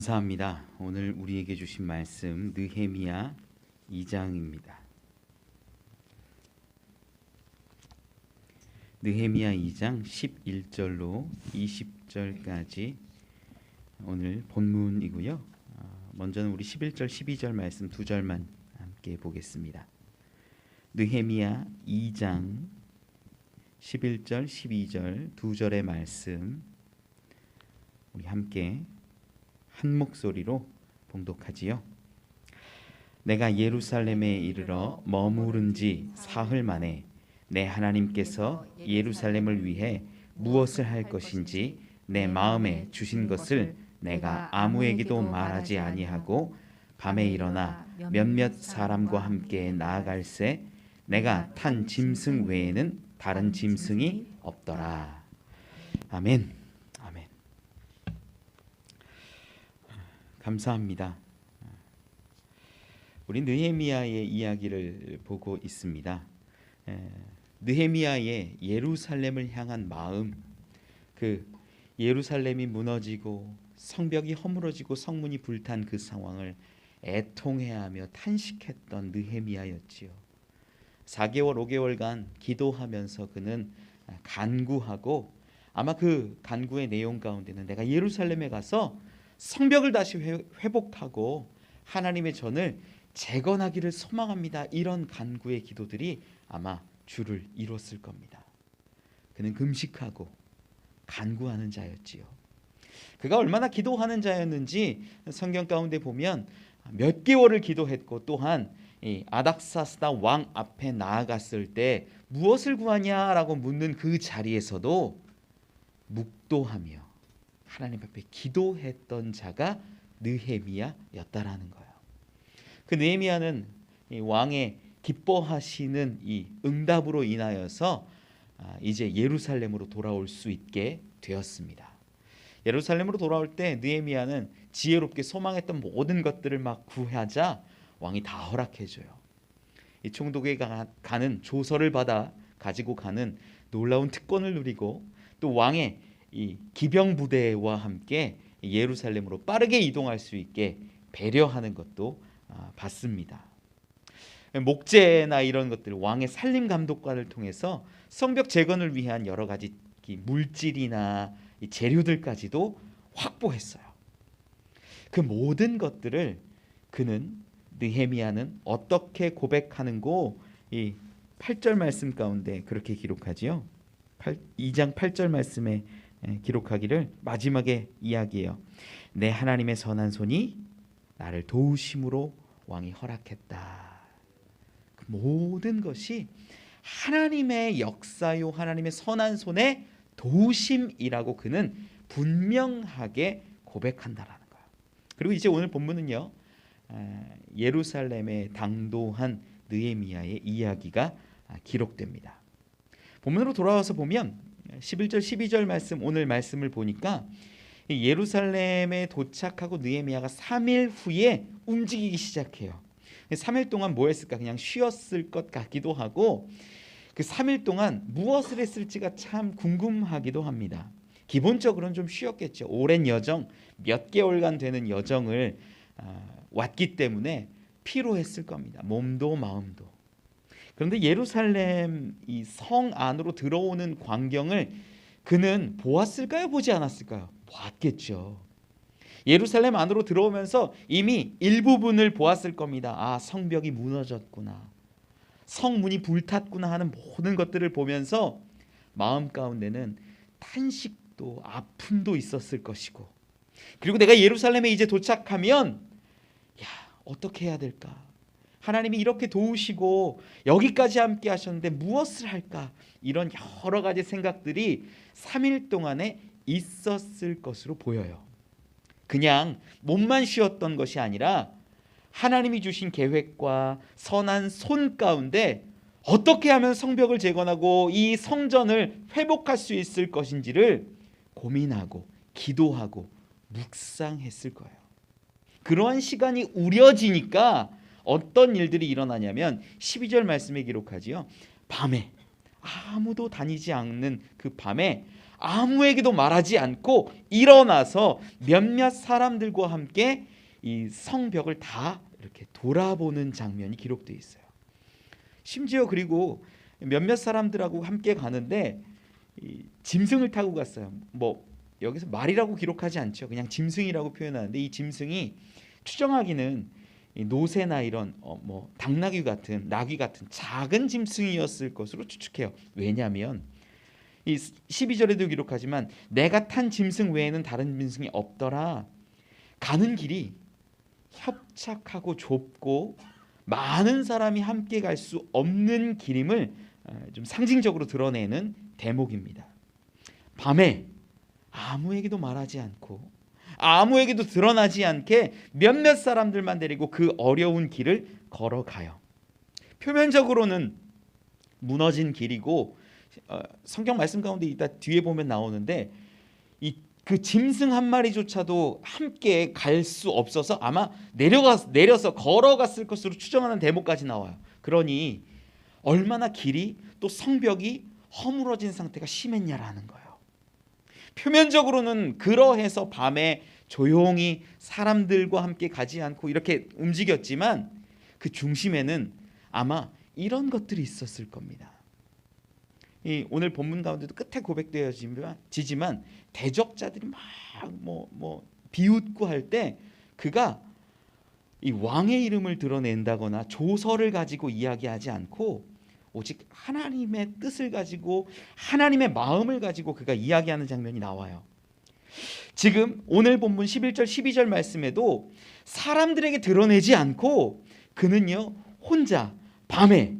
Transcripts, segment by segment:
감사합니다. 오늘 우리에게 주신 말씀 느헤미야 2장입니다. 느헤미야 2장 11절로 20절까지 오늘 본문이고요. 먼저는 우리 11절 12절 말씀 두 절만 함께 보겠습니다. 느헤미야 2장 11절 12절 두 절의 말씀 우리 함께 한 목소리로 봉독하지요. 내가 예루살렘에 이르러 머무른 지 사흘 만에 내 하나님께서 예루살렘을 위해 무엇을 할 것인지 내 마음에 주신 것을 내가 아무에게도 말하지 아니하고 밤에 일어나 몇몇 사람과 함께 나아갈새 내가 탄 짐승 외에는 다른 짐승이 없더라. 아멘. 감사합니다. 우리 느헤미야의 이야기를 보고 있습니다. 느헤미야의 예루살렘을 향한 마음, 그 예루살렘이 무너지고 성벽이 허물어지고 성문이 불탄 그 상황을 애통해하며 탄식했던 느헤미야였지요. 4개월 5개월간 기도하면서 그는 간구하고 아마 그 간구의 내용 가운데는 내가 예루살렘에 가서 성벽을 다시 회복하고 하나님의 전을 재건하기를 소망합니다. 이런 간구의 기도들이 아마 주를 이뤘을 겁니다. 그는 금식하고 간구하는 자였지요. 그가 얼마나 기도하는 자였는지 성경 가운데 보면 몇 개월을 기도했고 또한 이 아닥사스다 왕 앞에 나아갔을 때 무엇을 구하냐라고 묻는 그 자리에서도 묵도하며 하나님 앞에 기도했던 자가 느헤미야였다라는 거예요. 그 느헤미야는 왕의 기뻐하시는 이 응답으로 인하여서 이제 예루살렘으로 돌아올 수 있게 되었습니다. 예루살렘으로 돌아올 때 느헤미야는 지혜롭게 소망했던 모든 것들을 막 구하자 왕이 다 허락해줘요. 이 총독에 가는 조서를 받아 가지고 가는 놀라운 특권을 누리고 또 왕의 이 기병 부대와 함께 예루살렘으로 빠르게 이동할 수 있게 배려하는 것도 받습니다. 목재나 이런 것들 왕의 산림 감독관을 통해서 성벽 재건을 위한 여러 가지 물질이나 재료들까지도 확보했어요. 그 모든 것들을 느헤미야는 어떻게 고백하는고 이 8절 말씀 가운데 그렇게 기록하지요. 2장 8절 말씀에 기록하기를 마지막에 이야기해요. 내 하나님의 선한 손이 나를 도우심으로 왕이 허락했다. 그 모든 것이 하나님의 역사요 하나님의 선한 손의 도우심이라고 그는 분명하게 고백한다라는 거예요. 그리고 이제 오늘 본문은요 예루살렘에 당도한 느헤미야의 이야기가 기록됩니다. 본문으로 돌아와서 보면 11절 12절 말씀 오늘 말씀을 보니까 예루살렘에 도착하고 느헤미야가 3일 후에 움직이기 시작해요. 3일 동안 뭐 했을까? 그냥 쉬었을 것 같기도 하고 그 3일 동안 무엇을 했을지가 참 궁금하기도 합니다. 기본적으로는 좀 쉬었겠죠. 오랜 여정, 몇 개월간 되는 여정을 왔기 때문에 피로했을 겁니다. 몸도 마음도. 그런데 예루살렘 이 성 안으로 들어오는 광경을 그는 보았을까요? 보지 않았을까요? 봤겠죠. 예루살렘 안으로 들어오면서 이미 일부분을 보았을 겁니다. 아, 성벽이 무너졌구나. 성문이 불탔구나 하는 모든 것들을 보면서 마음 가운데는 탄식도 아픔도 있었을 것이고 그리고 내가 예루살렘에 이제 도착하면 어떻게 해야 될까? 하나님이 이렇게 도우시고 여기까지 함께 하셨는데 무엇을 할까? 이런 여러 가지 생각들이 3일 동안에 있었을 것으로 보여요. 그냥 몸만 쉬었던 것이 아니라 하나님이 주신 계획과 선한 손 가운데 어떻게 하면 성벽을 재건하고 이 성전을 회복할 수 있을 것인지를 고민하고 기도하고 묵상했을 거예요. 그러한 시간이 우려지니까 어떤 일들이 일어나냐면 12절 말씀에 기록하지요. 밤에 아무도 다니지 않는 그 밤에 아무에게도 말하지 않고 일어나서 몇몇 사람들과 함께 이 성벽을 다 이렇게 돌아보는 장면이 기록되어 있어요. 심지어 그리고 몇몇 사람들하고 함께 가는데 이 짐승을 타고 갔어요. 뭐 여기서 말이라고 기록하지 않죠. 그냥 짐승이라고 표현하는데 이 짐승이 추정하기는 이 노새나 이런 뭐 당나귀 같은 나귀 같은 작은 짐승이었을 것으로 추측해요. 왜냐하면 이 12절에도 기록하지만 내가 탄 짐승 외에는 다른 짐승이 없더라. 가는 길이 협착하고 좁고 많은 사람이 함께 갈 수 없는 길임을 좀 상징적으로 드러내는 대목입니다. 밤에 아무에게도 말하지 않고 아무에게도 드러나지 않게 몇몇 사람들만 데리고 그 어려운 길을 걸어가요. 표면적으로는 무너진 길이고 성경 말씀 가운데 이따 뒤에 보면 나오는데 그 짐승 한 마리조차도 함께 갈 수 없어서 아마 내려서 걸어갔을 것으로 추정하는 대목까지 나와요. 그러니 얼마나 길이 또 성벽이 허물어진 상태가 심했냐라는 거예요. 표면적으로는 그러해서 밤에 조용히 사람들과 함께 가지 않고 이렇게 움직였지만 그 중심에는 아마 이런 것들이 있었을 겁니다. 오늘 본문 가운데도 끝에 고백되어지지만 대적자들이 막 비웃고 할 때 그가 이 왕의 이름을 드러낸다거나 조서를 가지고 이야기하지 않고 오직 하나님의 뜻을 가지고 하나님의 마음을 가지고 그가 이야기하는 장면이 나와요. 지금 오늘 본문 11절 12절 말씀에도 사람들에게 드러내지 않고 그는요 혼자 밤에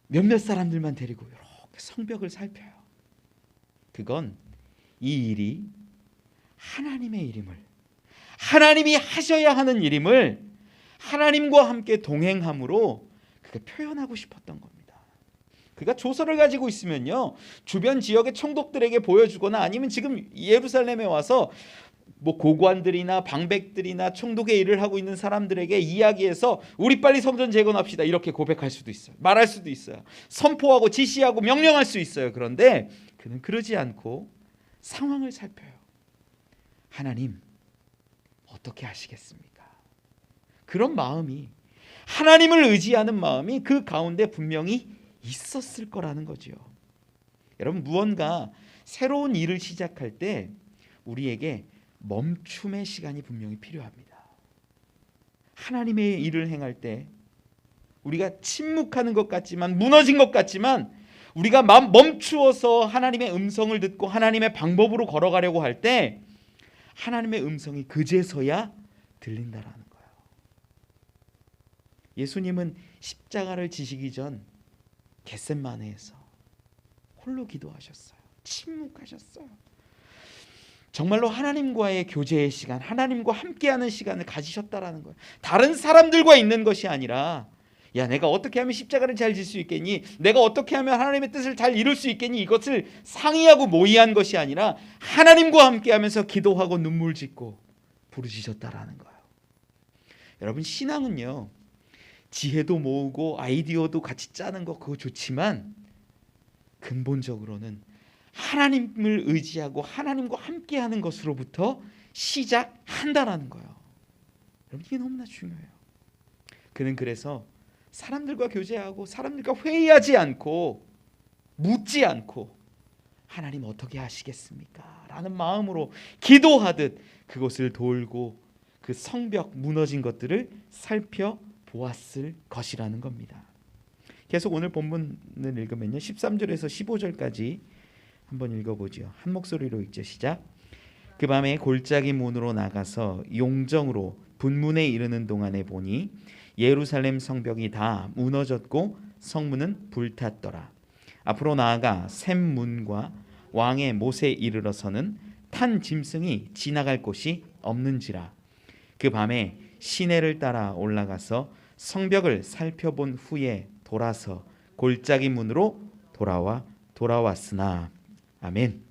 몇몇 사람들만 데리고 이렇게 성벽을 살펴요. 그건 이 일이 하나님의 일임을, 하나님이 하셔야 하는 일임을 하나님과 함께 동행함으로 그가 표현하고 싶었던 겁니다. 그가 조서를 가지고 있으면요 주변 지역의 총독들에게 보여주거나 아니면 지금 예루살렘에 와서 뭐 고관들이나 방백들이나 총독의 일을 하고 있는 사람들에게 이야기해서 우리 빨리 성전 재건합시다 이렇게 고백할 수도 있어요. 말할 수도 있어요. 선포하고 지시하고 명령할 수 있어요. 그런데 그는 그러지 않고 상황을 살펴요. 하나님 어떻게 하시겠습니까? 그런 마음이, 하나님을 의지하는 마음이 그 가운데 분명히 있었을 거라는 거죠. 여러분 무언가 새로운 일을 시작할 때 우리에게 멈춤의 시간이 분명히 필요합니다. 하나님의 일을 행할 때 우리가 침묵하는 것 같지만, 무너진 것 같지만 우리가 멈추어서 하나님의 음성을 듣고 하나님의 방법으로 걸어가려고 할 때 하나님의 음성이 그제서야 들린다라는 거예요. 예수님은 십자가를 지시기 전 겟세마네에서 홀로 기도하셨어요. 침묵하셨어요. 정말로 하나님과의 교제의 시간, 하나님과 함께하는 시간을 가지셨다라는 거예요. 다른 사람들과 있는 것이 아니라 야 내가 어떻게 하면 십자가를 잘 질 수 있겠니? 내가 어떻게 하면 하나님의 뜻을 잘 이룰 수 있겠니? 이것을 상의하고 모의한 것이 아니라 하나님과 함께하면서 기도하고 눈물 짓고 부르짖었다라는 거예요. 여러분 신앙은요 지혜도 모으고 아이디어도 같이 짜는 거 그거 좋지만 근본적으로는 하나님을 의지하고 하나님과 함께하는 것으로부터 시작한다라는 거예요. 여러분 이게 너무나 중요해요. 그는 그래서 사람들과 교제하고 사람들과 회의하지 않고 묻지 않고 하나님 어떻게 하시겠습니까? 라는 마음으로 기도하듯 그곳을 돌고 그 성벽 무너진 것들을 살펴보았을 것이라는 겁니다. 계속 오늘 본문을 읽으면요 13절에서 15절까지 한번 읽어보죠. 한 목소리로 읽죠. 시작. 그 밤에 골짜기 문으로 나가서 용정으로 분문에 이르는 동안에 보니 예루살렘 성벽이 다 무너졌고 성문은 불탔더라. 앞으로 나아가 샘문과 왕의 못에 이르러서는 탄 짐승이 지나갈 곳이 없는지라. 그 밤에 시내를 따라 올라가서 성벽을 살펴본 후에 돌아서 골짜기 문으로 돌아왔으나. 아멘.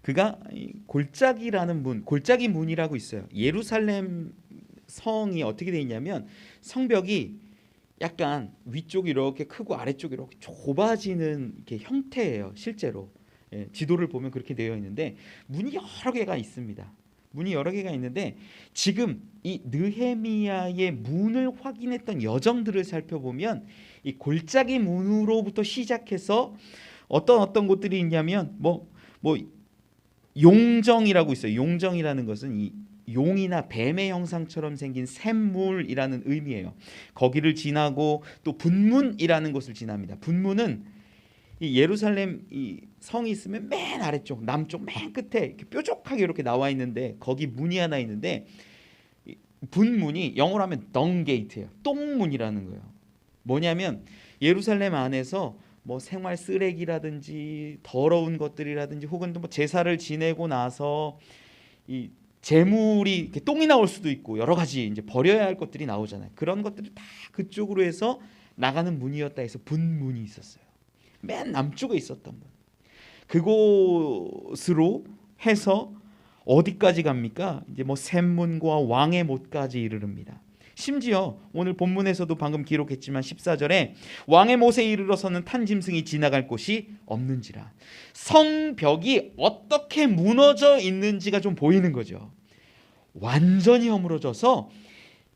그가 골짜기라는 문, 골짜기 문이라고 있어요. 예루살렘 성이 어떻게 되어 있냐면 성벽이 약간 위쪽이 이렇게 크고 아래쪽이 이렇게 좁아지는 이렇게 형태예요. 실제로 지도를 보면 그렇게 되어 있는데 문이 여러 개가 있습니다. 문이 여러 개가 있는데 지금 이 느헤미야의 문을 확인했던 여정들을 살펴보면 이 골짜기 문으로부터 시작해서 어떤 곳들이 있냐면 뭐 용정이라고 있어요. 용정이라는 것은 이 용이나 뱀의 형상처럼 생긴 샘물이라는 의미예요. 거기를 지나고 또 분문이라는 곳을 지납니다. 분문은 이 예루살렘 이 성이 있으면 맨 아래쪽 남쪽 맨 끝에 이렇게 뾰족하게 이렇게 나와 있는데 거기 문이 하나 있는데 분문이 영어로 하면 덩 게이트예요. 똥문이라는 거예요. 뭐냐면 예루살렘 안에서 뭐 생활 쓰레기라든지 더러운 것들이라든지 혹은 또 뭐 제사를 지내고 나서 이 재물이 이렇게 똥이 나올 수도 있고 여러 가지 이제 버려야 할 것들이 나오잖아요. 그런 것들이 다 그쪽으로 해서 나가는 문이었다 해서 분문이 있었어요. 맨 남쪽에 있었던 문. 그곳으로 해서 어디까지 갑니까? 이제 뭐 샘문과 왕의 못까지 이르릅니다. 심지어 오늘 본문에서도 방금 기록했지만 14절에 왕의 못에 이르러서는 탄 짐승이 지나갈 곳이 없는지라. 성벽이 어떻게 무너져 있는지가 좀 보이는 거죠. 완전히 허물어져서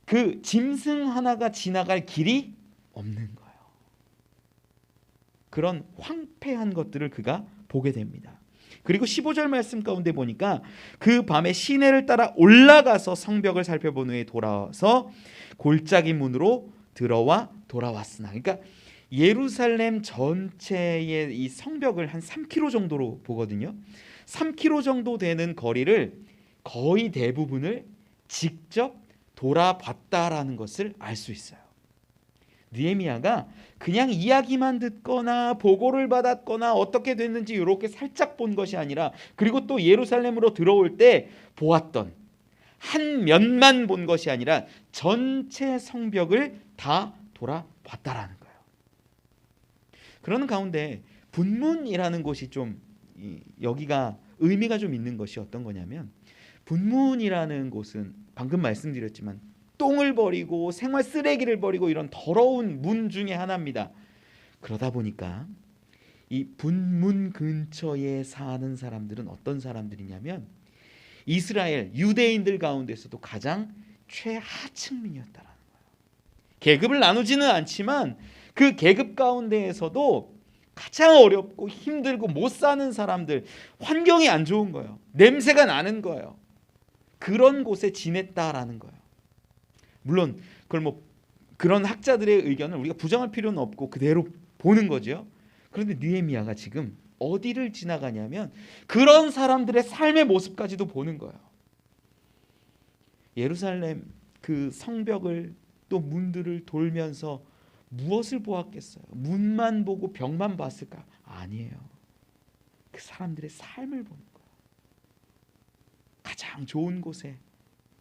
그 짐승 하나가 지나갈 길이 없는 거예요. 그런 황폐한 것들을 그가 보게 됩니다. 그리고 15절 말씀 가운데 보니까 그 밤에 시내를 따라 올라가서 성벽을 살펴본 후에 돌아와서 골짜기 문으로 돌아왔으나, 그러니까 예루살렘 전체의 이 성벽을 한 3km 정도로 보거든요. 3km 정도 되는 거리를 거의 대부분을 직접 돌아봤다라는 것을 알 수 있어요. 느헤미야가 그냥 이야기만 듣거나 보고를 받았거나 어떻게 됐는지 이렇게 살짝 본 것이 아니라, 그리고 또 예루살렘으로 들어올 때 보았던 한 면만 본 것이 아니라 전체 성벽을 다 돌아봤다라는 거예요. 그러는 가운데 분문이라는 곳이 좀 여기가 의미가 좀 있는 것이 어떤 거냐면, 분문이라는 곳은 방금 말씀드렸지만 똥을 버리고 생활 쓰레기를 버리고 이런 더러운 문 중에 하나입니다. 그러다 보니까 이 분문 근처에 사는 사람들은 어떤 사람들이냐면 이스라엘 유대인들 가운데서도 가장 최하층민이었다라는 거예요. 계급을 나누지는 않지만 그 계급 가운데에서도 가장 어렵고 힘들고 못 사는 사람들, 환경이 안 좋은 거예요. 냄새가 나는 거예요. 그런 곳에 지냈다라는 거예요. 물론 그걸 뭐 그런 학자들의 의견을 우리가 부정할 필요는 없고 그대로 보는 거죠. 그런데 느헤미야가 지금 어디를 지나가냐면 그런 사람들의 삶의 모습까지도 보는 거예요. 예루살렘 그 성벽을 또 문들을 돌면서 무엇을 보았겠어요? 문만 보고 벽만 봤을까? 아니에요. 그 사람들의 삶을 보는 거예요. 가장 좋은 곳에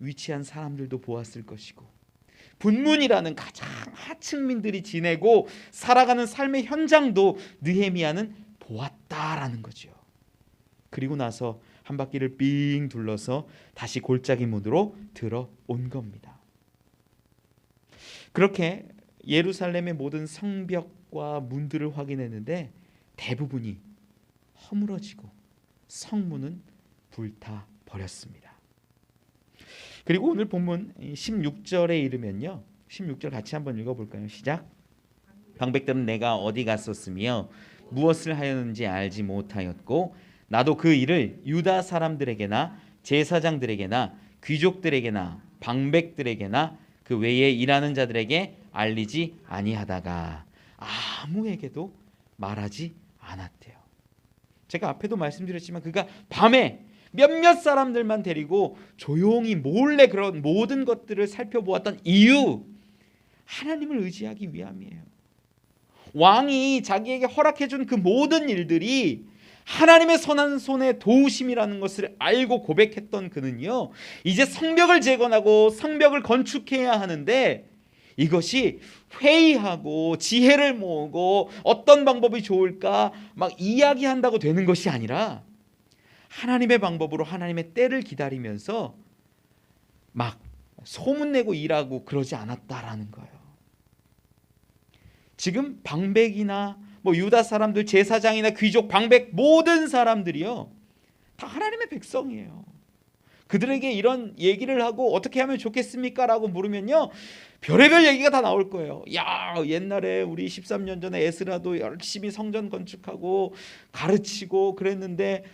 위치한 사람들도 보았을 것이고, 분문이라는 가장 하층민들이 지내고 살아가는 삶의 현장도 느헤미야는 보았다라는 거죠. 그리고 나서 한 바퀴를 삥 둘러서 다시 골짜기 문으로 들어온 겁니다. 그렇게 예루살렘의 모든 성벽과 문들을 확인했는데 대부분이 허물어지고 성문은 불타 버렸습니다. 그리고 오늘 본문 16절에 이르면요, 16절 같이 한번 읽어볼까요? 시작. 방백들은 내가 어디 갔었으며 무엇을 하였는지 알지 못하였고 나도 그 일을 유다 사람들에게나 제사장들에게나 귀족들에게나 방백들에게나 그 외에 일하는 자들에게 알리지 아니하다가 아무에게도 말하지 않았대요. 제가 앞에도 말씀드렸지만 그가 밤에 몇몇 사람들만 데리고 조용히 몰래 그런 모든 것들을 살펴보았던 이유, 하나님을 의지하기 위함이에요. 왕이 자기에게 허락해준 그 모든 일들이 하나님의 선한 손의 도우심이라는 것을 알고 고백했던 그는요, 이제 성벽을 재건하고 성벽을 건축해야 하는데 이것이 회의하고 지혜를 모으고 어떤 방법이 좋을까 막 이야기한다고 되는 것이 아니라 하나님의 방법으로 하나님의 때를 기다리면서 막 소문내고 일하고 그러지 않았다라는 거예요. 지금 방백이나 뭐 유다 사람들, 제사장이나 귀족, 방백 모든 사람들이요 다 하나님의 백성이에요. 그들에게 이런 얘기를 하고 어떻게 하면 좋겠습니까? 라고 물으면요 별의별 얘기가 다 나올 거예요. 야, 옛날에 우리 13년 전에 에스라도 열심히 성전 건축하고 가르치고 그랬는데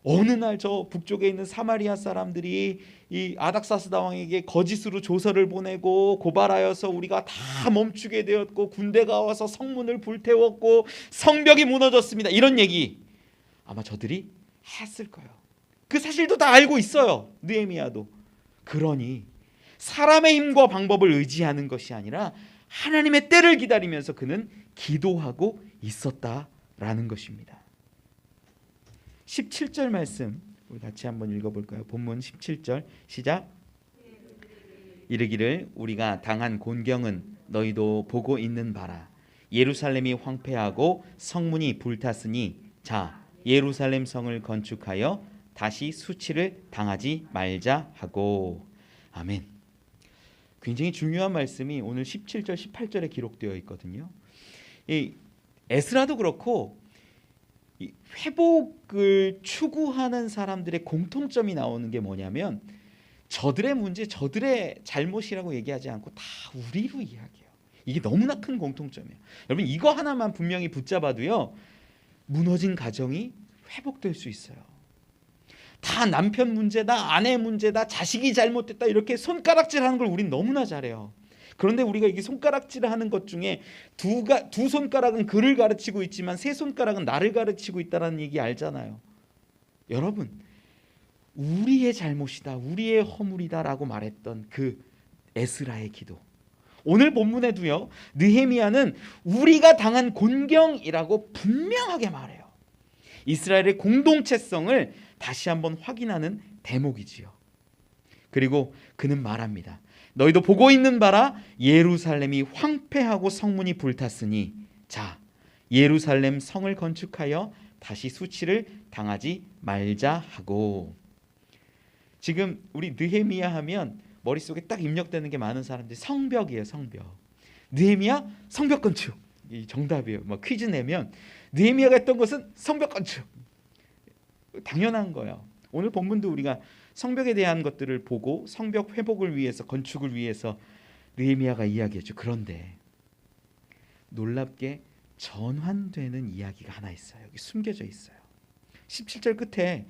어느 날 저 북쪽에 있는 사마리아 사람들이 이 아닥사스다 왕에게 거짓으로 조서를 보내고 고발하여서 우리가 다 멈추게 되었고 군대가 와서 성문을 불태웠고 성벽이 무너졌습니다. 이런 얘기 아마 저들이 했을 거예요. 그 사실도 다 알고 있어요. 느헤미야도. 그러니 사람의 힘과 방법을 의지하는 것이 아니라 하나님의 때를 기다리면서 그는 기도하고 있었다라는 것입니다. 17절 말씀 우리 같이 한번 읽어볼까요? 본문 17절 시작. 이르기를 우리가 당한 곤경은 너희도 보고 있는 바라. 예루살렘이 황폐하고 성문이 불탔으니 자 예루살렘 성을 건축하여 다시 수치를 당하지 말자 하고. 아멘. 굉장히 중요한 말씀이 오늘 17절 18절에 기록되어 있거든요. 이 에스라도 그렇고 이 회복을 추구하는 사람들의 공통점이 나오는 게 뭐냐면 저들의 문제, 저들의 잘못이라고 얘기하지 않고 다 우리로 이야기해요. 이게 너무나 큰 공통점이에요. 여러분 이거 하나만 분명히 붙잡아도요 무너진 가정이 회복될 수 있어요. 다 남편 문제다, 아내 문제다, 자식이 잘못됐다 이렇게 손가락질하는 걸 우린 너무나 잘해요. 그런데 우리가 이게 손가락질을 하는 것 중에 두 손가락은 그를 가르치고 있지만 세 손가락은 나를 가르치고 있다는 얘기 알잖아요. 여러분 우리의 잘못이다, 우리의 허물이다라고 말했던 그 에스라의 기도, 오늘 본문에도요 느헤미야는 우리가 당한 곤경이라고 분명하게 말해요. 이스라엘의 공동체성을 다시 한번 확인하는 대목이지요. 그리고 그는 말합니다. 너희도 보고 있는 바라 예루살렘이 황폐하고 성문이 불탔으니 자 예루살렘 성을 건축하여 다시 수치를 당하지 말자 하고. 지금 우리 느헤미야 하면 머릿속에 딱 입력되는 게 많은 사람들이 성벽이에요. 성벽. 느헤미야 성벽 건축 이 정답이에요. 뭐 퀴즈 내면 느헤미야가 했던 것은 성벽 건축. 당연한 거예요. 오늘 본문도 우리가 성벽에 대한 것들을 보고 성벽 회복을 위해서 건축을 위해서 느헤미야가 이야기했죠. 그런데 놀랍게 전환되는 이야기가 하나 있어요. 여기 숨겨져 있어요. 17절 끝에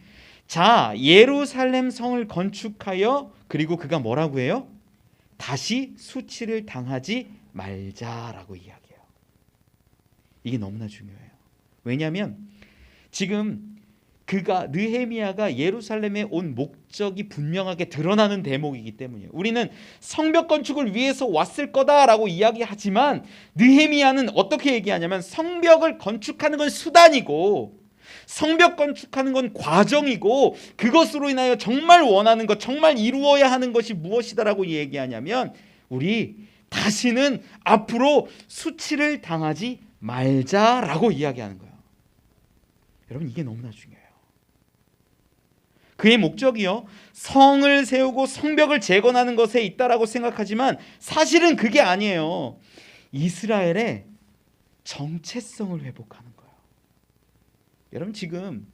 자 예루살렘 성을 건축하여 그리고 그가 뭐라고 해요? 다시 수치를 당하지 말자라고 이야기해요. 이게 너무나 중요해요. 왜냐하면 지금 그가 느헤미야가 예루살렘에 온 목적이 분명하게 드러나는 대목이기 때문이에요. 우리는 성벽 건축을 위해서 왔을 거다라고 이야기하지만 느헤미야는 어떻게 얘기하냐면 성벽을 건축하는 건 수단이고 성벽 건축하는 건 과정이고 그것으로 인하여 정말 원하는 것, 정말 이루어야 하는 것이 무엇이다라고 얘기하냐면 우리 다시는 앞으로 수치를 당하지 말자라고 이야기하는 거예요. 여러분 이게 너무나 중요해요. 그의 목적이요 성을 세우고 성벽을 재건하는 것에 있다라고 생각하지만 사실은 그게 아니에요. 이스라엘의 정체성을 회복하는 거예요. 여러분 지금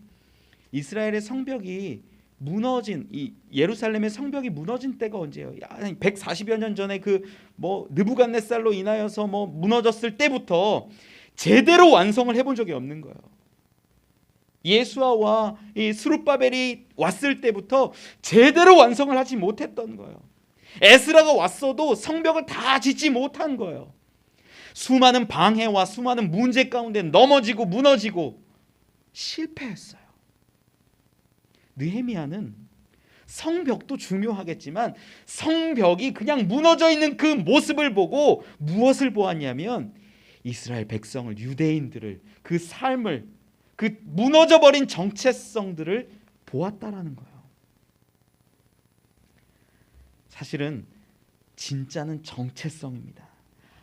이스라엘의 성벽이 무너진 이 예루살렘의 성벽이 무너진 때가 언제예요? 140여 년 전에 그 뭐 느부갓네살로 인하여서 뭐 무너졌을 때부터 제대로 완성을 해본 적이 없는 거예요. 예수아와 이 스룹바벨이 왔을 때부터 제대로 완성을 하지 못했던 거예요. 에스라가 왔어도 성벽을 다 짓지 못한 거예요. 수많은 방해와 수많은 문제 가운데 넘어지고 무너지고 실패했어요. 느헤미야는 성벽도 중요하겠지만 성벽이 그냥 무너져 있는 그 모습을 보고 무엇을 보았냐면 이스라엘 백성을, 유대인들을, 그 삶을, 그 무너져버린 정체성들을 보았다라는 거예요. 사실은 진짜는 정체성입니다.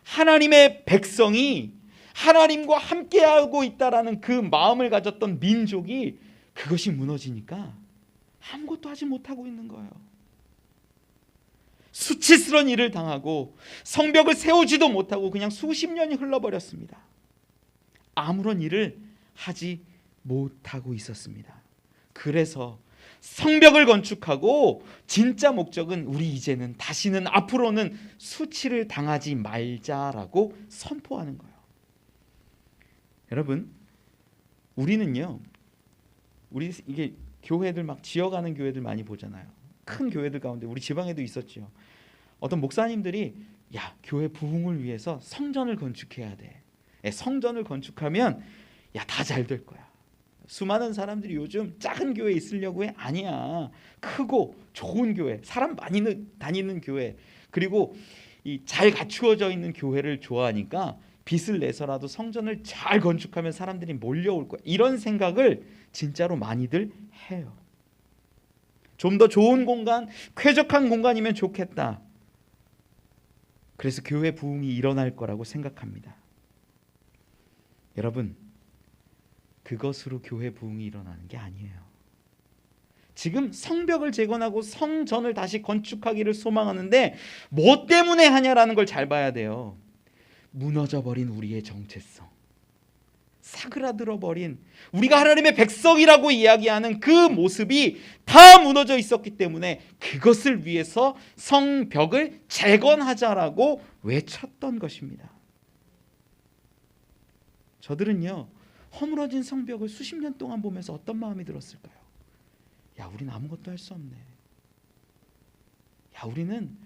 하나님의 백성이 하나님과 함께하고 있다라는 그 마음을 가졌던 민족이 그것이 무너지니까 아무것도 하지 못하고 있는 거예요. 수치스러운 일을 당하고 성벽을 세우지도 못하고 그냥 수십 년이 흘러버렸습니다. 아무런 일을 하지 못하고 있었습니다. 그래서 성벽을 건축하고 진짜 목적은 우리 이제는 다시는 앞으로는 수치를 당하지 말자라고 선포하는 거예요. 여러분, 우리는요, 우리 이게 교회들 막 지어가는 교회들 많이 보잖아요. 큰 교회들 가운데 우리 지방에도 있었죠. 어떤 목사님들이 야, 교회 부흥을 위해서 성전을 건축해야 돼. 성전을 건축하면 야, 다 잘 될 거야. 수많은 사람들이 요즘 작은 교회에 있으려고 해? 아니야. 크고 좋은 교회, 사람 많이 다니는 교회, 그리고 이 잘 갖추어져 있는 교회를 좋아하니까 빚을 내서라도 성전을 잘 건축하면 사람들이 몰려올 거야. 이런 생각을 진짜로 많이들 해요. 좀 더 좋은 공간, 쾌적한 공간이면 좋겠다. 그래서 교회 부흥이 일어날 거라고 생각합니다. 여러분, 그것으로 교회 부흥이 일어나는 게 아니에요. 지금 성벽을 재건하고 성전을 다시 건축하기를 소망하는데 뭐 때문에 하냐라는 걸 잘 봐야 돼요. 무너져버린 우리의 정체성, 사그라들어버린 우리가 하나님의 백성이라고 이야기하는 그 모습이 다 무너져 있었기 때문에 그것을 위해서 성벽을 재건하자라고 외쳤던 것입니다. 저들은요, 허물어진 성벽을 수십 년 동안 보면서 어떤 마음이 들었을까요? 야, 우린 아무것도 할 수 없네. 야, 우리는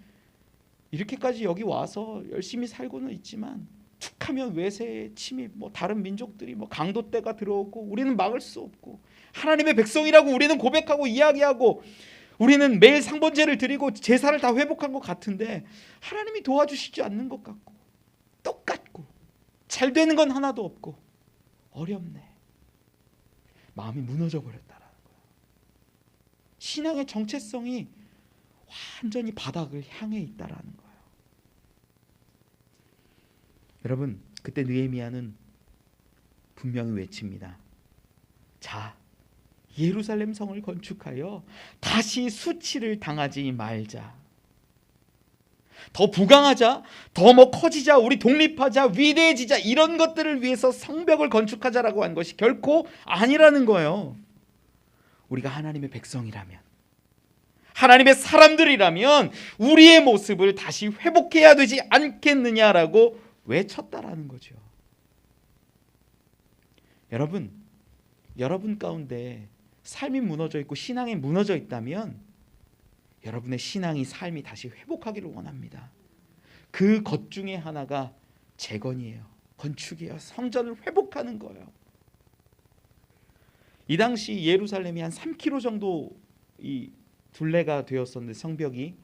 이렇게까지 여기 와서 열심히 살고는 있지만 툭하면 외세 침입, 다른 민족들이 강도떼가 들어오고 우리는 막을 수 없고, 하나님의 백성이라고 우리는 고백하고 이야기하고 우리는 매일 상번제를 드리고 제사를 다 회복한 것 같은데 하나님이 도와주시지 않는 것 같고, 똑같고 잘 되는 건 하나도 없고 어렵네. 마음이 무너져 버렸다라는 거예요. 신앙의 정체성이 완전히 바닥을 향해 있다라는 거예요. 여러분, 그때 느헤미야는 분명히 외칩니다. 자, 예루살렘 성을 건축하여 다시 수치를 당하지 말자. 더 부강하자, 더 커지자, 우리 독립하자, 위대해지자, 이런 것들을 위해서 성벽을 건축하자라고 한 것이 결코 아니라는 거예요. 우리가 하나님의 백성이라면, 하나님의 사람들이라면 우리의 모습을 다시 회복해야 되지 않겠느냐라고 외쳤다라는 거죠. 여러분 가운데 삶이 무너져 있고 신앙이 무너져 있다면 여러분의 신앙이, 삶이 다시 회복하기를 원합니다. 그 것 중에 하나가 재건이에요. 건축이에요. 성전을 회복하는 거예요. 이 당시 예루살렘이 한 3km 정도 이 둘레가 되었었는데, 성벽이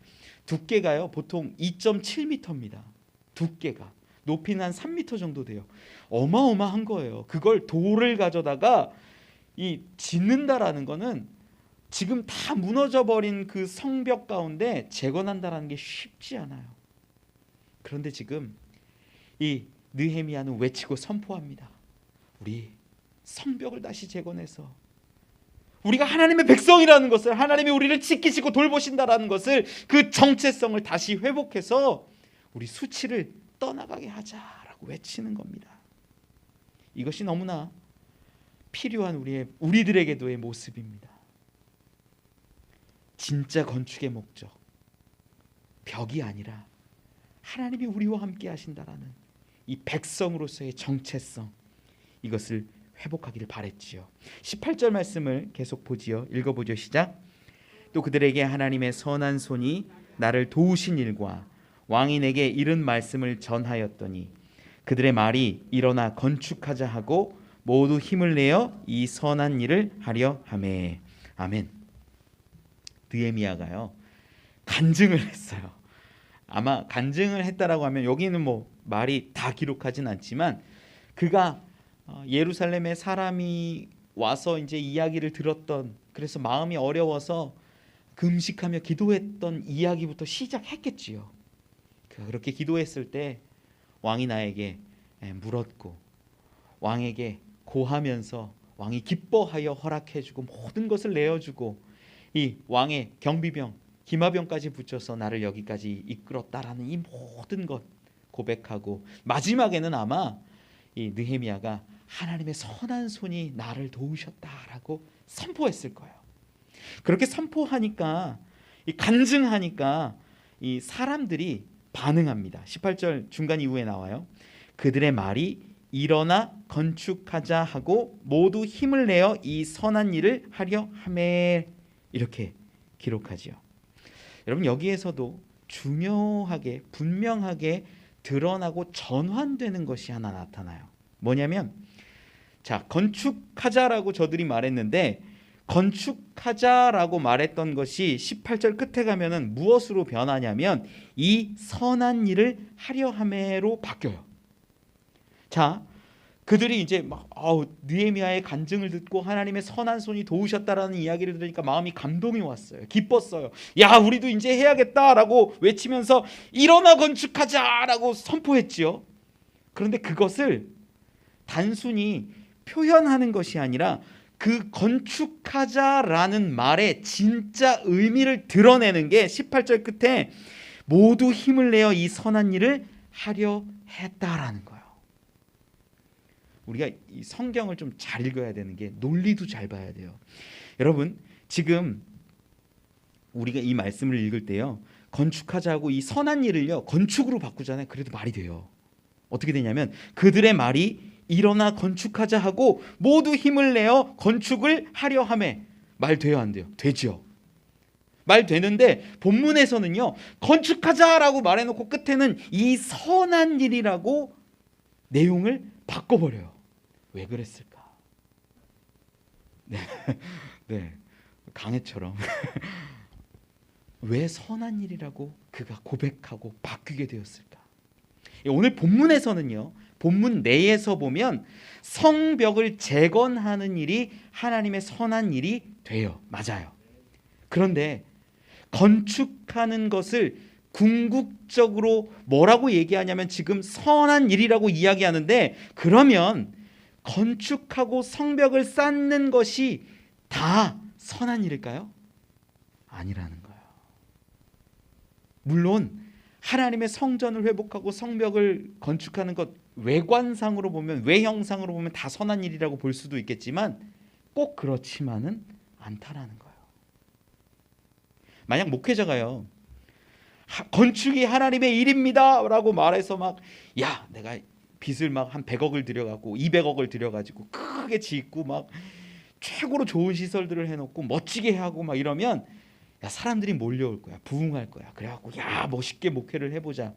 두께가요 보통 2.7m입니다. 두께가, 높이는 한 3m 정도 돼요. 어마어마한 거예요. 그걸 돌을 가져다가 이 짓는다라는 거는 지금 다 무너져 버린 그 성벽 가운데 재건한다라는 게 쉽지 않아요. 그런데 지금 이 느헤미야는 외치고 선포합니다. 우리 성벽을 다시 재건해서 우리가 하나님의 백성이라는 것을, 하나님이 우리를 지키시고 돌보신다라는 것을, 그 정체성을 다시 회복해서 우리 수치를 떠나가게 하자라고 외치는 겁니다. 이것이 너무나 필요한 우리들에게도의 모습입니다. 진짜 건축의 목적, 벽이 아니라 하나님이 우리와 함께 하신다라는 이 백성으로서의 정체성, 이것을 회복하기를 바랬지요. 18절 말씀을 계속 보지요. 읽어보죠. 시작. 또 그들에게 하나님의 선한 손이 나를 도우신 일과 왕이 내게 이른 말씀을 전하였더니 그들의 말이 일어나 건축하자 하고 모두 힘을 내어 이 선한 일을 하려 하매. 아멘. 느헤미야가요 간증을 했어요. 아마 간증을 했다라고 하면 여기는 말이 다 기록하진 않지만 그가 예루살렘에 사람이 와서 이제 이야기를 들었던, 그래서 마음이 어려워서 금식하며 기도했던 이야기부터 시작했겠지요. 그렇게 기도했을 때 왕이 나에게 물었고 왕에게 고하면서 왕이 기뻐하여 허락해주고 모든 것을 내어주고 이 왕의 경비병 기마병까지 붙여서 나를 여기까지 이끌었다라는 이 모든 것 고백하고, 마지막에는 아마 이 느헤미야가 하나님의 선한 손이 나를 도우셨다라고 선포했을 거예요. 그렇게 선포하니까, 간증하니까 이 사람들이 반응합니다. 18절 중간 이후에 나와요. 그들의 말이 일어나 건축하자 하고 모두 힘을 내어 이 선한 일을 하려 하매, 이렇게 기록하지요. 여러분, 여기에서도 중요하게 분명하게 드러나고 전환되는 것이 하나 나타나요. 뭐냐면, 자, 건축하자라고 저들이 말했는데, 건축하자라고 말했던 것이 18절 끝에 가면은 무엇으로 변하냐면 이 선한 일을 하려 함에로 바뀌어요. 자, 그들이 이제 막 느헤미야의 간증을 듣고 하나님의 선한 손이 도우셨다라는 이야기를 들으니까 마음이 감동이 왔어요. 기뻤어요. 야, 우리도 이제 해야겠다라고 외치면서 일어나 건축하자라고 선포했지요. 그런데 그것을 단순히 표현하는 것이 아니라 그 건축하자라는 말의 진짜 의미를 드러내는 게 18절 끝에 모두 힘을 내어 이 선한 일을 하려 했다라는 거예요. 우리가 이 성경을 좀 잘 읽어야 되는 게 논리도 잘 봐야 돼요. 여러분, 지금 우리가 이 말씀을 읽을 때요, 건축하자고 이 선한 일을요 건축으로 바꾸잖아요. 그래도 말이 돼요. 어떻게 되냐면 그들의 말이 일어나 건축하자 하고 모두 힘을 내어 건축을 하려 하매, 말 돼요 안 돼요? 되죠. 말 되는데 본문에서는요 건축하자라고 말해놓고 끝에는 이 선한 일이라고 내용을 바꿔버려요. 왜 그랬을까? 네, 강해처럼 왜 선한 일이라고 그가 고백하고 바뀌게 되었을까? 오늘 본문에서는요, 본문 내에서 보면 성벽을 재건하는 일이 하나님의 선한 일이 돼요. 맞아요. 그런데 건축하는 것을 궁극적으로 뭐라고 얘기하냐면 지금 선한 일이라고 이야기하는데, 그러면 건축하고 성벽을 쌓는 것이 다 선한 일일까요? 아니라는 거예요. 물론 하나님의 성전을 회복하고 성벽을 건축하는 것, 외관상으로 보면, 외형상으로 보면 다 선한 일이라고 볼 수도 있겠지만 꼭 그렇지만은 않다라는 거예요. 만약 목회자가요 건축이 하나님의 일입니다 라고 말해서 막, 야, 내가 빚을 막 한 100억을 들여갖고 200억을 들여가지고 크게 짓고 막 최고로 좋은 시설들을 해놓고 멋지게 하고 막 이러면, 야, 사람들이 몰려올 거야. 부흥할 거야. 그래갖고 야, 멋있게 목회를 해보자.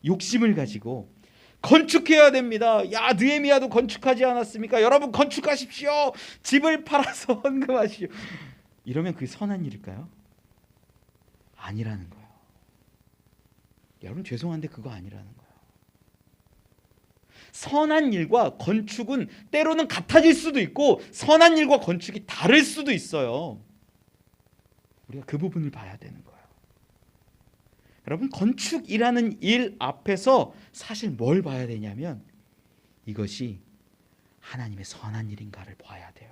욕심을 가지고 건축해야 됩니다. 야, 느헤미야도 건축하지 않았습니까? 여러분 건축하십시오. 집을 팔아서 헌금하시오. 이러면 그게 선한 일일까요? 아니라는 거예요. 여러분 죄송한데 그거 아니라는 거예요. 선한 일과 건축은 때로는 같아질 수도 있고 선한 일과 건축이 다를 수도 있어요. 우리가 그 부분을 봐야 되는 거예요. 여러분, 건축이라는 일 앞에서 사실 뭘 봐야 되냐면 이것이 하나님의 선한 일인가를 봐야 돼요.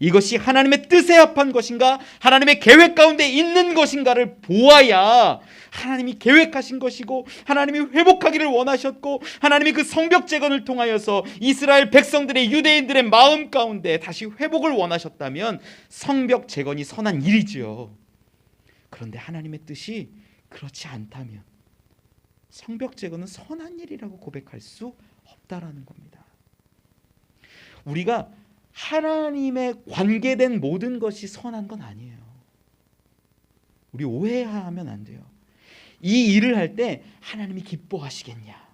이것이 하나님의 뜻에 합한 것인가, 하나님의 계획 가운데 있는 것인가를 보아야 하나님이 계획하신 것이고 하나님이 회복하기를 원하셨고 하나님이 그 성벽 재건을 통하여서 이스라엘 백성들의, 유대인들의 마음 가운데 다시 회복을 원하셨다면 성벽 재건이 선한 일이지요. 그런데 하나님의 뜻이 그렇지 않다면 성벽 재건은 선한 일이라고 고백할 수 없다라는 겁니다. 우리가 하나님의 관계된 모든 것이 선한 건 아니에요. 우리 오해하면 안 돼요. 이 일을 할 때 하나님이 기뻐하시겠냐,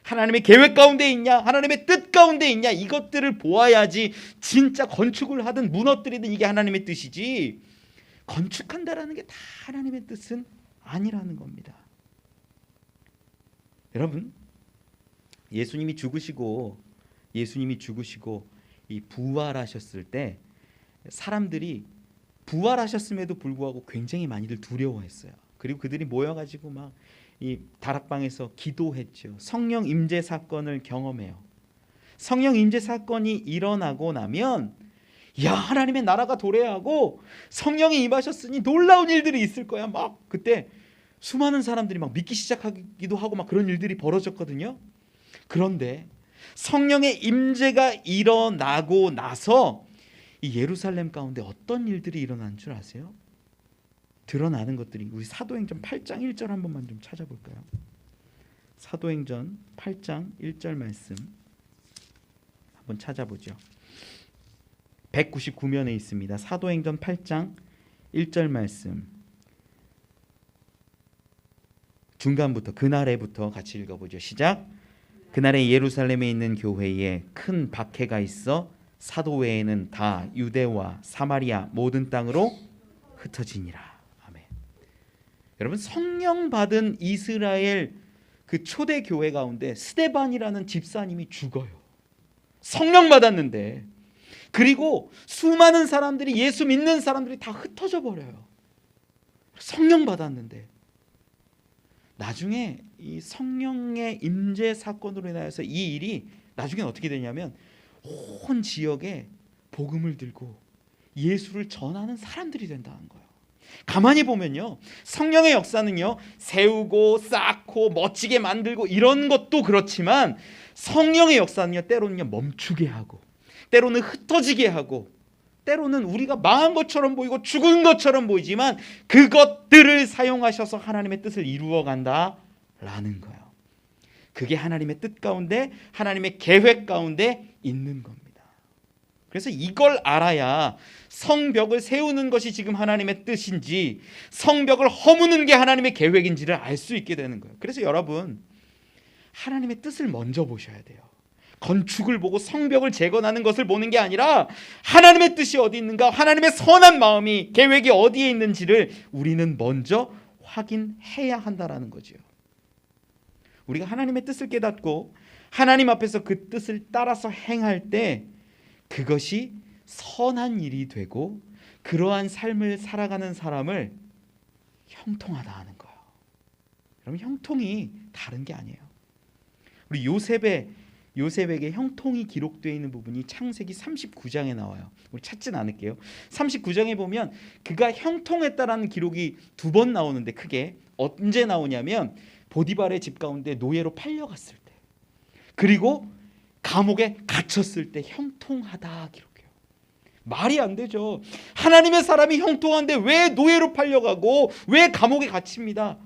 하나님의 계획 가운데 있냐, 하나님의 뜻 가운데 있냐, 이것들을 보아야지 진짜 건축을 하든 무너뜨리든 이게 하나님의 뜻이지, 건축한다라는 게 다 하나님의 뜻은 아니라는 겁니다. 여러분, 예수님이 죽으시고 이 부활하셨을 때 사람들이 부활하셨음에도 불구하고 굉장히 많이들 두려워했어요. 그리고 그들이 모여가지고 막 이 다락방에서 기도했죠. 성령 임재 사건을 경험해요. 성령 임재 사건이 일어나고 나면, 야, 하나님의 나라가 도래하고 성령이 임하셨으니 놀라운 일들이 있을 거야. 막 그때 수많은 사람들이 막 믿기 시작하기도 하고 막 그런 일들이 벌어졌거든요. 그런데 성령의 임재가 일어나고 나서 이 예루살렘 가운데 어떤 일들이 일어난 줄 아세요? 드러나는 것들이, 우리 사도행전 8장 1절 한 번만 좀 찾아볼까요? 사도행전 8장 1절 말씀 한번 찾아보죠. 199면에 있습니다. 사도행전 8장 1절 말씀 중간부터, 그날에부터 같이 읽어보죠. 시작. 그날에 예루살렘에 있는 교회에 큰 박해가 있어 사도 외에는 다 유대와 사마리아 모든 땅으로 흩어지니라. 아멘. 여러분, 성령 받은 이스라엘 그 초대 교회 가운데 스데반이라는 집사님이 죽어요. 성령 받았는데. 그리고 수많은 사람들이, 예수 믿는 사람들이 다 흩어져 버려요. 성령 받았는데. 나중에 이 성령의 임재 사건으로 인하여서 이 일이 나중에 어떻게 되냐면 온 지역에 복음을 들고 예수를 전하는 사람들이 된다는 거예요. 가만히 보면요, 성령의 역사는요, 세우고 쌓고 멋지게 만들고 이런 것도 그렇지만 성령의 역사는요, 때로는요 멈추게 하고, 때로는 흩어지게 하고, 때로는 우리가 망한 것처럼 보이고 죽은 것처럼 보이지만 그것들을 사용하셔서 하나님의 뜻을 이루어 간다라는 거예요. 그게 하나님의 뜻 가운데, 하나님의 계획 가운데 있는 겁니다. 그래서 이걸 알아야 성벽을 세우는 것이 지금 하나님의 뜻인지, 성벽을 허무는 게 하나님의 계획인지를 알 수 있게 되는 거예요. 그래서 여러분, 하나님의 뜻을 먼저 보셔야 돼요. 건축을 보고 성벽을 재건하는 것을 보는 게 아니라 하나님의 뜻이 어디 있는가, 하나님의 선한 마음이, 계획이 어디에 있는지를 우리는 먼저 확인해야 한다라는 거죠. 우리가 하나님의 뜻을 깨닫고 하나님 앞에서 그 뜻을 따라서 행할 때 그것이 선한 일이 되고 그러한 삶을 살아가는 사람을 형통하다 하는 거예요. 여러분, 형통이 다른 게 아니에요. 우리 요셉에게 형통이 기록되어 있는 부분이 창세기 39장에 나와요. 우리 찾진 않을게요. 39장에 보면 그가 형통했다라는 기록이 2번 나오는데, 크게 언제 나오냐면 보디발의 집 가운데 노예로 팔려갔을 때, 그리고 감옥에 갇혔을 때 형통하다 기록해요. 말이 안 되죠. 하나님의 사람이 형통한데 왜 노예로 팔려가고 왜 감옥에 갇힙니까?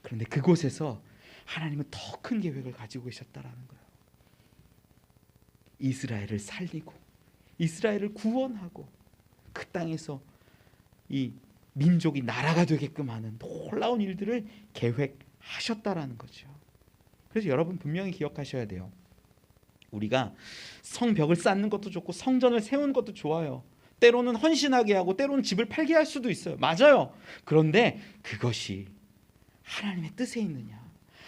그런데 그곳에서 하나님은 더 큰 계획을 가지고 계셨다라는 거예요. 이스라엘을 살리고 이스라엘을 구원하고 그 땅에서 이 민족이 나라가 되게끔 하는 놀라운 일들을 계획하셨다라는 거죠. 그래서 여러분 분명히 기억하셔야 돼요. 우리가 성벽을 쌓는 것도 좋고 성전을 세우는 것도 좋아요. 때로는 헌신하게 하고 때로는 집을 팔게 할 수도 있어요. 맞아요. 그런데 그것이 하나님의 뜻에 있느냐,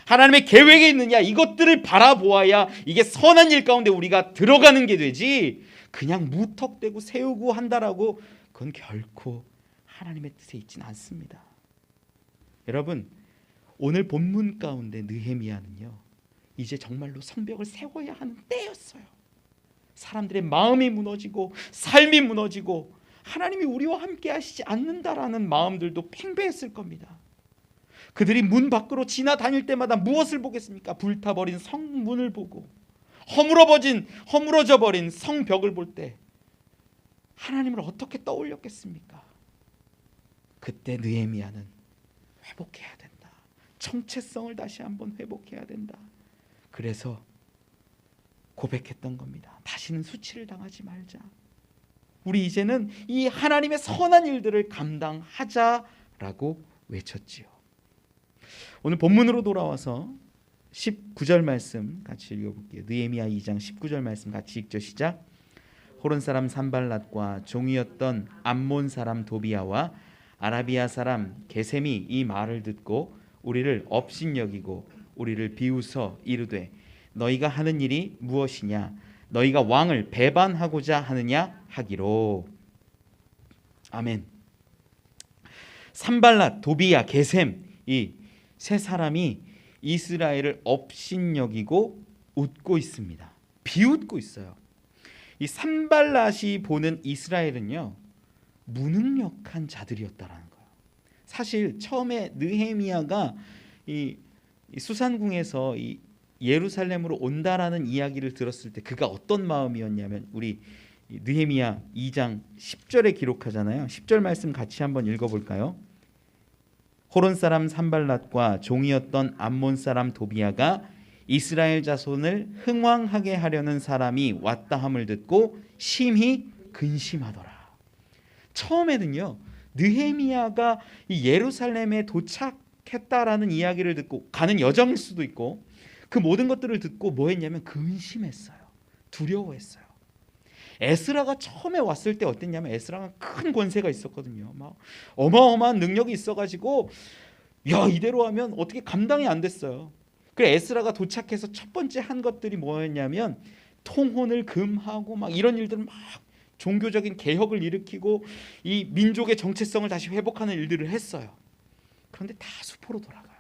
하나님의 계획에 있느냐, 이것들을 바라보아야 이게 선한 일 가운데 우리가 들어가는 게 되지, 그냥 무턱대고 세우고 한다라고 그건 결코 하나님의 뜻에 있지는 않습니다. 여러분, 오늘 본문 가운데 느헤미야는요, 이제 정말로 성벽을 세워야 하는 때였어요. 사람들의 마음이 무너지고 삶이 무너지고 하나님이 우리와 함께 하시지 않는다라는 마음들도 팽배했을 겁니다. 그들이 문 밖으로 지나다닐 때마다 무엇을 보겠습니까? 불타버린 성문을 보고 허물어져 버린 성벽을 볼 때 하나님을 어떻게 떠올렸겠습니까? 그때 느헤미야는 회복해야 된다. 정체성을 다시 한번 회복해야 된다. 그래서 고백했던 겁니다. 다시는 수치를 당하지 말자. 우리 이제는 이 하나님의 선한 일들을 감당하자라고 외쳤지요. 오늘 본문으로 돌아와서 19절 말씀 같이 읽어볼게요. 느헤미야 2장 19절 말씀 같이 읽죠. 시작. 호론 사람 산발랏과 종이었던 암몬 사람 도비야와 아라비아 사람 게셈이 이 말을 듣고 우리를 업신여기고 우리를 비웃어 이르되 너희가 하는 일이 무엇이냐, 너희가 왕을 배반하고자 하느냐 하기로. 아멘. 산발랏, 도비야, 게셈, 이 세 사람이 이스라엘을 업신여기고 웃고 있습니다. 비웃고 있어요. 이 산발랏이 보는 이스라엘은요, 무능력한 자들이었다라는 거예요. 사실 처음에 느헤미야가 이 수산궁에서 이 예루살렘으로 온다라는 이야기를 들었을 때 그가 어떤 마음이었냐면 우리 느헤미야 2장 10절에 기록하잖아요. 10절 말씀 같이 한번 읽어볼까요? 호론 사람 산발랏과 종이었던 암몬 사람 도비야가 이스라엘 자손을 흥왕하게 하려는 사람이 왔다 함을 듣고 심히 근심하더라. 처음에는요, 느헤미야가 이 예루살렘에 도착했다라는 이야기를 듣고 가는 여정일 수도 있고 그 모든 것들을 듣고 뭐 했냐면 근심했어요. 두려워했어요. 에스라가 처음에 왔을 때 어땠냐면 에스라가 큰 권세가 있었거든요. 막 어마어마한 능력이 있어가지고 야, 이대로 하면 어떻게 감당이 안 됐어요. 그래 에스라가 도착해서 첫 번째 한 것들이 뭐였냐면 통혼을 금하고 막 이런 일들을 막 종교적인 개혁을 일으키고 이 민족의 정체성을 다시 회복하는 일들을 했어요. 그런데 다 수포로 돌아가요.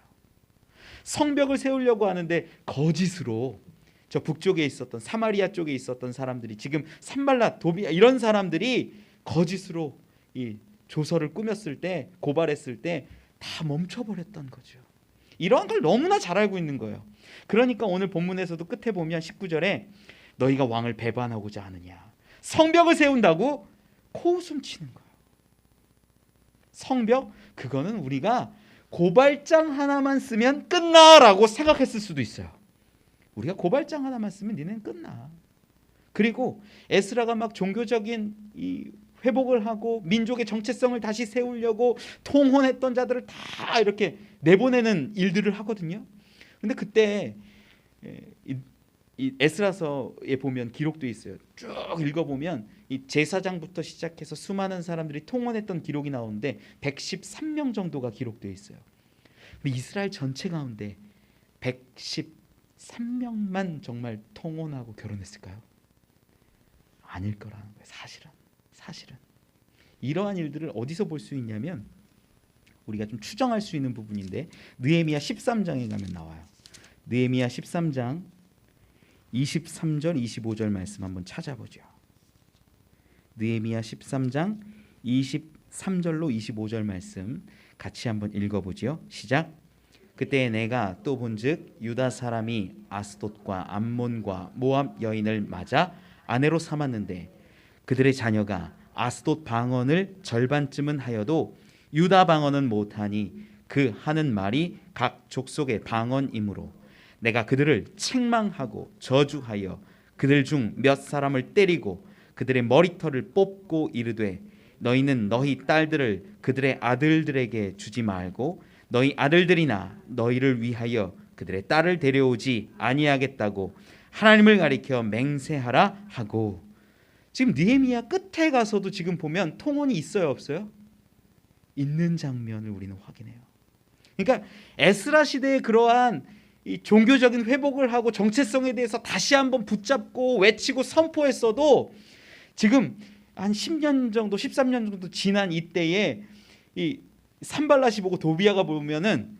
성벽을 세우려고 하는데 거짓으로 저 북쪽에 있었던 사마리아 쪽에 있었던 사람들이 지금 산발랏, 도비야 이런 사람들이 거짓으로 이 조서를 꾸몄을 때 고발했을 때 다 멈춰버렸던 거죠. 이러한 걸 너무나 잘 알고 있는 거예요. 그러니까 오늘 본문에서도 끝에 보면 19절에 너희가 왕을 배반하고자 하느냐 성벽을 세운다고 코웃음 치는 거예요. 성벽 그거는 우리가 고발장 하나만 쓰면 끝나라고 생각했을 수도 있어요. 우리가 고발장 하나만 쓰면 니네는 끝나. 그리고 에스라가 막 종교적인 이 회복을 하고 민족의 정체성을 다시 세우려고 통혼했던 자들을 다 이렇게 내보내는 일들을 하거든요. 근데 그때 이 에스라서에 보면 기록도 있어요. 쭉 읽어보면 이 제사장부터 시작해서 수많은 사람들이 통혼했던 기록이 나오는데 113명 정도가 기록되어 있어요. 근데 이스라엘 전체 가운데 113명만 정말 통혼하고 결혼했을까요? 아닐 거라는 거예요. 사실은 이러한 일들을 어디서 볼 수 있냐면 우리가 좀 추정할 수 있는 부분인데 느헤미야 13장에 가면 나와요. 느헤미야 13장 23절 25절 말씀 한번 찾아보죠. 느헤미야 13장 23절로 25절 말씀 같이 한번 읽어보죠. 시작. 그때 내가 또 본즉 유다 사람이 아스돗과 암몬과 모압 여인을 맞아 아내로 삼았는데 그들의 자녀가 아스돗 방언을 절반쯤은 하여도 유다 방언은 못하니 그 하는 말이 각 족속의 방언이므로 내가 그들을 책망하고 저주하여 그들 중 몇 사람을 때리고 그들의 머리털을 뽑고 이르되 너희는 너희 딸들을 그들의 아들들에게 주지 말고 너희 아들들이나 너희를 위하여 그들의 딸을 데려오지 아니하겠다고 하나님을 가리켜 맹세하라 하고. 지금 느헤미야 끝에 가서도 지금 보면 통혼이 있어요 없어요? 있는 장면을 우리는 확인해요. 그러니까 에스라 시대의 그러한 이 종교적인 회복을 하고 정체성에 대해서 다시 한번 붙잡고 외치고 선포했어도 지금 한 10년 정도 13년 정도 지난 이때에 이 산발랏이 보고 도비야가 보면은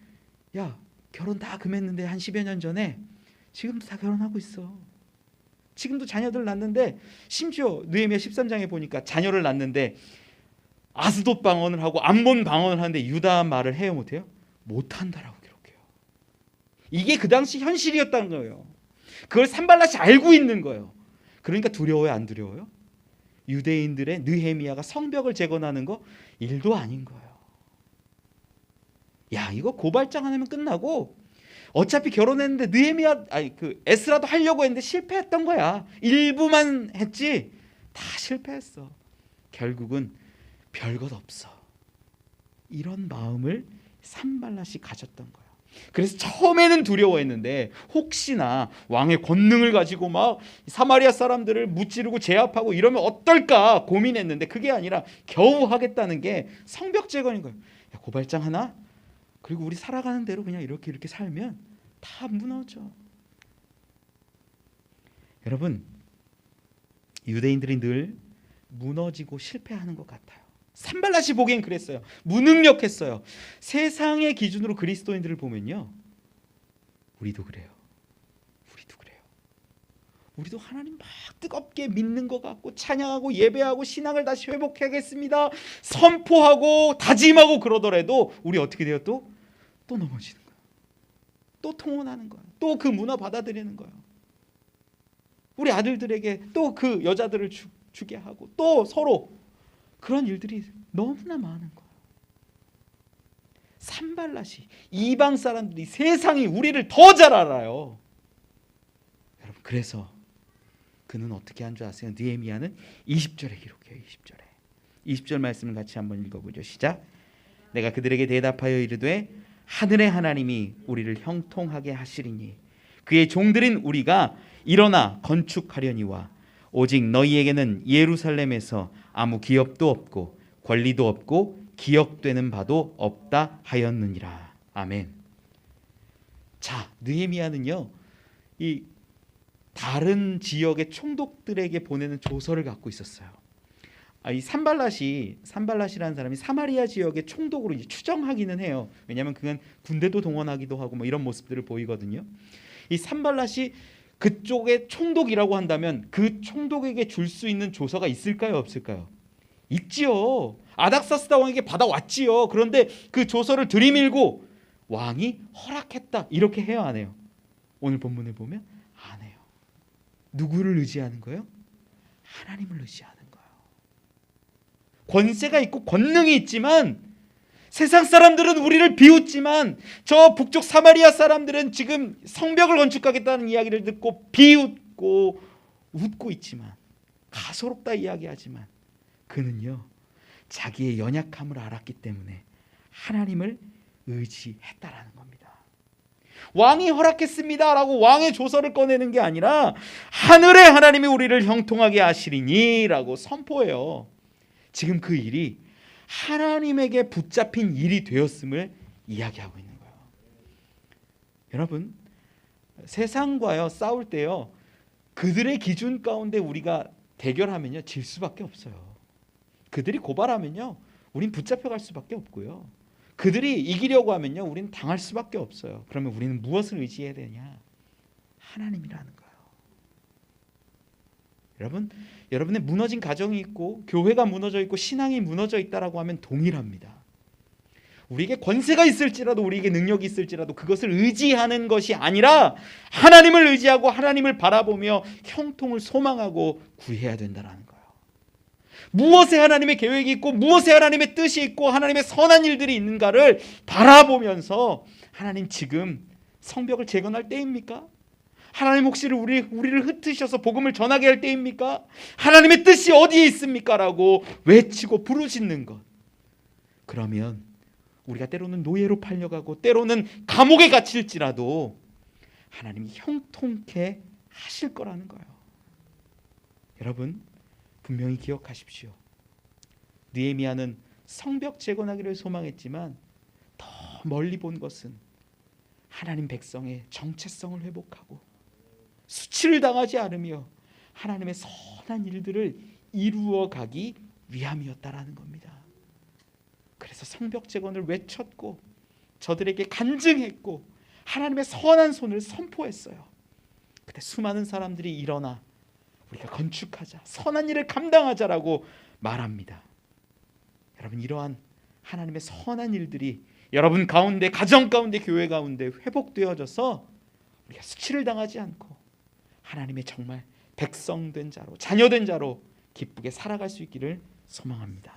야 결혼 다 금했는데 한 10여 년 전에 지금도 다 결혼하고 있어. 지금도 자녀들 낳는데 심지어 느헤미야 13장에 보니까 자녀를 낳는데 아스돗 방언을 하고 암몬 방언을 하는데 유다 말을 해요 못해요? 못한다라고 기록해요. 이게 그 당시 현실이었다는 거예요. 그걸 산발랏이 알고 있는 거예요. 그러니까 두려워요 안 두려워요? 유대인들의 느헤미야가 성벽을 재건하는 거 일도 아닌 거예요. 야 이거 고발장 하나면 끝나고 어차피 결혼했는데 느헤미야 그 에스라도 하려고 했는데 실패했던 거야. 일부만 했지 다 실패했어. 결국은 별것 없어. 이런 마음을 산발랏이 가졌던 거야. 그래서 처음에는 두려워했는데 혹시나 왕의 권능을 가지고 막 사마리아 사람들을 무찌르고 제압하고 이러면 어떨까 고민했는데 그게 아니라 겨우 하겠다는 게 성벽 재건인 거예요. 야, 고발장 하나? 그리고 우리 살아가는 대로 그냥 이렇게 살면 다 무너져. 여러분 유대인들이 늘 무너지고 실패하는 것 같아요. 산발랏이 보기엔 그랬어요. 무능력했어요. 세상의 기준으로 그리스도인들을 보면요 우리도 그래요. 우리도 하나님 막 뜨겁게 믿는 것 같고 찬양하고 예배하고 신앙을 다시 회복하겠습니다 선포하고 다짐하고 그러더라도 우리 어떻게 돼요? 또 넘어지는 거예요. 또 통원하는 거예요. 또 그 문화 받아들이는 거예요. 우리 아들들에게 또 그 여자들을 주게 하고 또 서로 그런 일들이 너무나 많은 거예요. 산발랏이 이방 사람들이 세상이 우리를 더 잘 알아요. 여러분 그래서 그는 어떻게 한 줄 아세요? 느헤미야는 20절에 기록해요. 20절 말씀을 같이 한번 읽어보죠. 시작. 내가 그들에게 대답하여 이르되 하늘의 하나님이 우리를 형통하게 하시리니 그의 종들인 우리가 일어나 건축하려니와 오직 너희에게는 예루살렘에서 아무 기업도 없고 권리도 없고 기억되는 바도 없다 하였느니라. 아멘. 자, 느헤미야는요, 이 다른 지역의 총독들에게 보내는 조서를 갖고 있었어요. 이 산발랏이라는 사람이 사마리아 지역의 총독으로 이제 추정하기는 해요. 왜냐하면 그건 군대도 동원하기도 하고 뭐 이런 모습들을 보이거든요. 이 산발랏이 그쪽의 총독이라고 한다면 그 총독에게 줄 수 있는 조서가 있을까요, 없을까요? 있지요. 아닥사스다 왕에게 받아왔지요. 그런데 그 조서를 들이밀고 왕이 허락했다 이렇게 해요, 안 해요? 오늘 본문에 보면 안 해요. 누구를 의지하는 거예요? 하나님을 의지하는 거예요. 권세가 있고 권능이 있지만 세상 사람들은 우리를 비웃지만 저 북쪽 사마리아 사람들은 지금 성벽을 건축하겠다는 이야기를 듣고 비웃고 웃고 있지만 가소롭다 이야기하지만 그는요 자기의 연약함을 알았기 때문에 하나님을 의지했다라는 겁니다. 왕이 허락했습니다라고 왕의 조서를 꺼내는 게 아니라 하늘의 하나님이 우리를 형통하게 하시리니라고 선포해요. 지금 그 일이 하나님에게 붙잡힌 일이 되었음을 이야기하고 있는 거예요. 여러분, 세상과요 싸울 때요 그들의 기준 가운데 우리가 대결하면요 질 수밖에 없어요. 그들이 고발하면요 우린 붙잡혀갈 수밖에 없고요. 그들이 이기려고 하면요 우린 당할 수밖에 없어요. 그러면 우리는 무엇을 의지해야 되냐? 하나님이라는 거예요. 여러분, 여러분의 무너진 가정이 있고 교회가 무너져 있고 신앙이 무너져 있다라고 하면 동일합니다. 우리에게 권세가 있을지라도 우리에게 능력이 있을지라도 그것을 의지하는 것이 아니라 하나님을 의지하고 하나님을 바라보며 형통을 소망하고 구해야 된다는 거예요. 무엇에 하나님의 계획이 있고 무엇에 하나님의 뜻이 있고 하나님의 선한 일들이 있는가를 바라보면서 하나님 지금 성벽을 재건할 때입니까? 하나님 혹시 우리를 흩으셔서 복음을 전하게 할 때입니까? 하나님의 뜻이 어디에 있습니까? 라고 외치고 부르짖는 것. 그러면 우리가 때로는 노예로 팔려가고 때로는 감옥에 갇힐지라도 하나님이 형통케 하실 거라는 거예요. 여러분 분명히 기억하십시오. 느헤미야는 성벽 재건하기를 소망했지만 더 멀리 본 것은 하나님 백성의 정체성을 회복하고 수치를 당하지 않으며 하나님의 선한 일들을 이루어 가기 위함이었다라는 겁니다. 그래서 성벽 재건을 외쳤고 저들에게 간증했고 하나님의 선한 손을 선포했어요. 그때 수많은 사람들이 일어나 우리가 건축하자, 선한 일을 감당하자라고 말합니다. 여러분 이러한 하나님의 선한 일들이 여러분 가운데, 가정 가운데, 교회 가운데 회복되어져서 우리가 수치를 당하지 않고 하나님의 정말 백성된 자로, 자녀된 자로 기쁘게 살아갈 수 있기를 소망합니다.